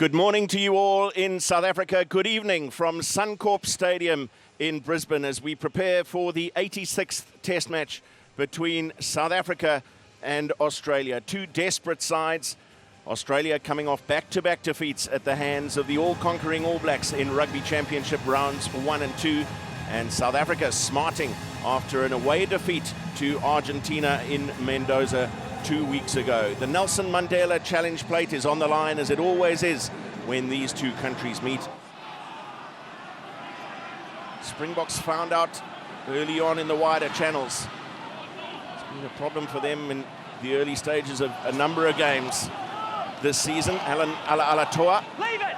Good morning to you all in South Africa. Good evening from Suncorp Stadium in Brisbane as we prepare for the 86th Test match between South Africa and Australia. Two desperate sides. Australia coming off back-to-back defeats at the hands of the all-conquering All Blacks in Rugby Championship rounds 1 and 2. And South Africa smarting after an away defeat to Argentina in Mendoza 2 weeks ago. The Nelson Mandela Challenge Plate is on the line, as it always is when these two countries meet. Springboks found out early on in the wider channels. It's been a problem for them in the early stages of a number of games this season. Alan Alatoa. Leave it!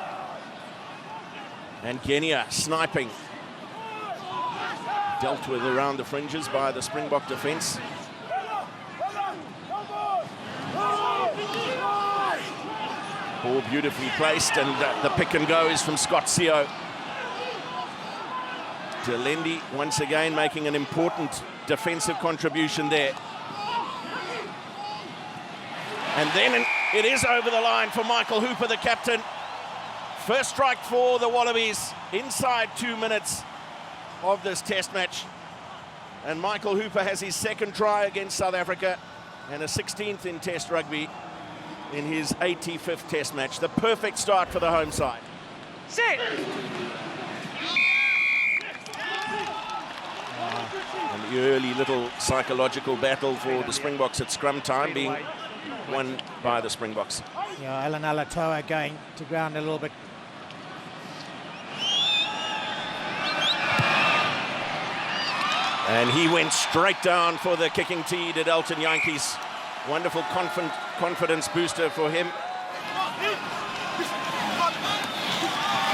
And Kenya sniping. Dealt with around the fringes by the Springbok defence. Ball beautifully placed, and the pick and go is from Scott Seo. Delendi once again making an important defensive contribution there. And then it is over the line for Michael Hooper, the captain. First strike for the Wallabies inside 2 minutes of this test match. And Michael Hooper has his second try against South Africa and a 16th in Test rugby in his 85th Test match. The perfect start for the home side. Sit! And the early little psychological battle for the Springboks at scrum time being won by the Springboks. Yeah, Alan Alatoa going to ground a little bit. And he went straight down for the kicking tee, did Elton Yankees. Wonderful confidence booster for him.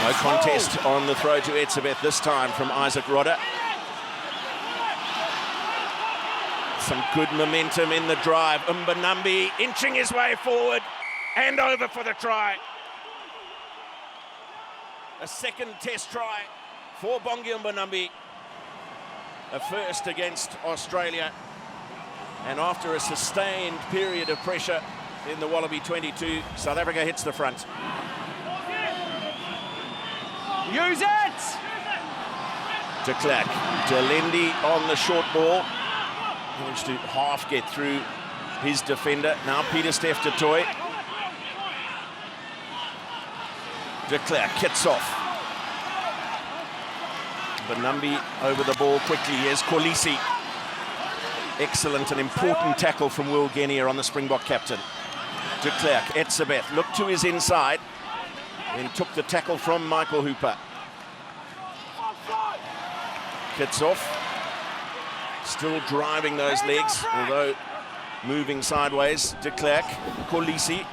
No contest on the throw to Etzebeth this time from Isaac Rodder. Some good momentum in the drive. Mbanambi inching his way forward and over for the try. A second test try for Bongi Mbanambi. A first against Australia. And after a sustained period of pressure in the Wallaby 22, South Africa hits the front. Use it! De Klerk. Delendi on the short ball. Managed to half get through his defender. Now Peter Steph du Toit. De Klerk kits off. Banambi over the ball quickly. Here's Kolisi. Excellent and important tackle from Will Genia on the Springbok captain. De Klerk, Etzebeth looked to his inside and took the tackle from Michael Hooper. Kits off. Still driving those legs, although moving sideways. De Klerk, Kolisi.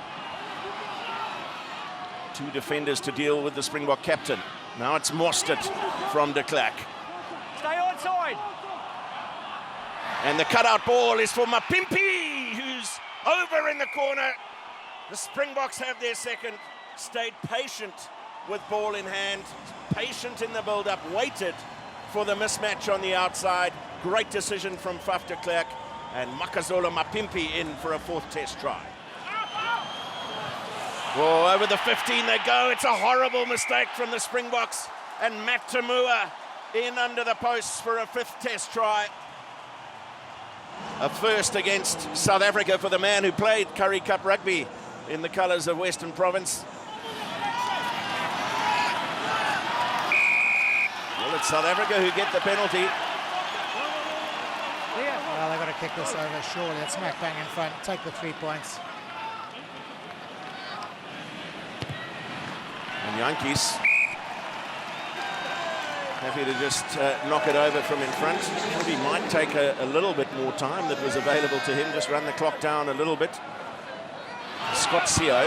Two defenders to deal with the Springbok captain. Now it's Mostert from De Klerk. Stay onside! And the cutout ball is for Mapimpi, who's over in the corner. The Springboks have their second. Stayed patient with ball in hand, patient in the build-up, waited for the mismatch on the outside. Great decision from Faf de Klerk, and Makazole Mapimpi in for a fourth test try. Oh, over the 15 they go. It's a horrible mistake from the Springboks, and Matt Tamua in under the posts for a fifth test try. A first against South Africa for the man who played Currie Cup rugby in the colours of Western Province. Well, it's South Africa who get the penalty. Well, they've got to kick this over, surely. It's smack bang in front. Take the 3 points. And Yankees happy to just knock it over from in front. Thought he might take a little bit more time that was available to him, just run the clock down a little bit. Scott Seo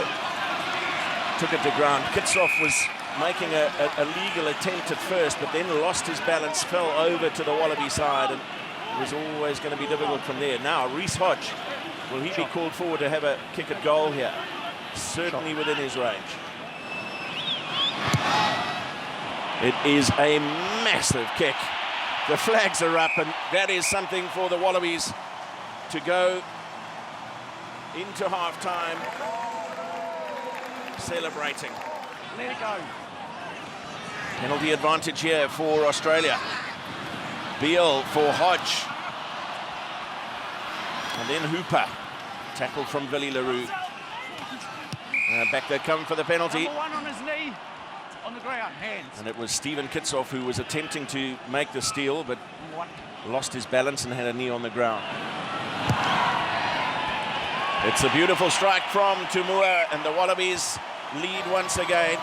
took it to ground. Kitsoff was making a legal attempt at first, but then lost his balance, fell over to the Wallaby side, and it was always going to be difficult from there. Now, Reece Hodge, will he be called forward to have a kick at goal here? Certainly within his range. It is a massive kick. The flags are up, and that is something for the Wallabies to go into half-time celebrating. Let it go. Penalty advantage here for Australia. Beale for Hodge. And then Hooper. Tackle from Billy LaRue. Back they come for the penalty. Number 1 on his knee. On the ground, hands. And it was Stephen Kitsoff who was attempting to make the steal, but Number 1. lost his balance and had a knee on the ground. It's a beautiful strike from Tumua, and the Wallabies lead once again.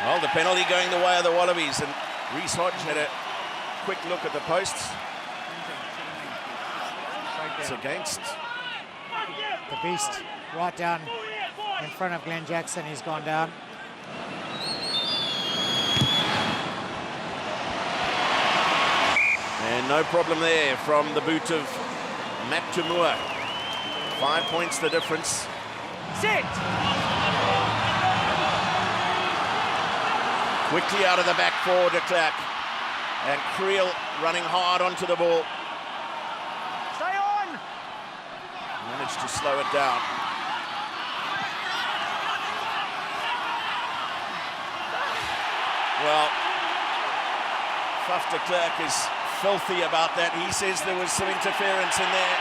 Well, the penalty going the way of the Wallabies, and Reece Hodge had a quick look at the posts. It's against The beast right down in front of Glenn Jackson. He's gone down. And no problem there from the boot of Matt Tumua. 5 points the difference. Sit. Quickly out of the back for de Klerk. And Creel running hard onto the ball. Stay on. Managed to slow it down. Well, Faf de Klerk is filthy about that. He says there was some interference in there.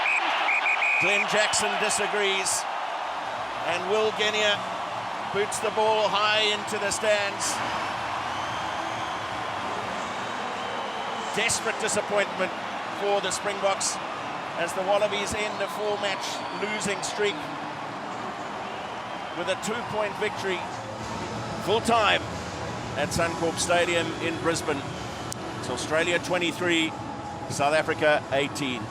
Glenn Jackson disagrees. And Will Genia boots the ball high into the stands. Desperate disappointment for the Springboks as the Wallabies end a 4-match losing streak with a 2-point victory full time at Suncorp Stadium in Brisbane. It's Australia 23, South Africa 18.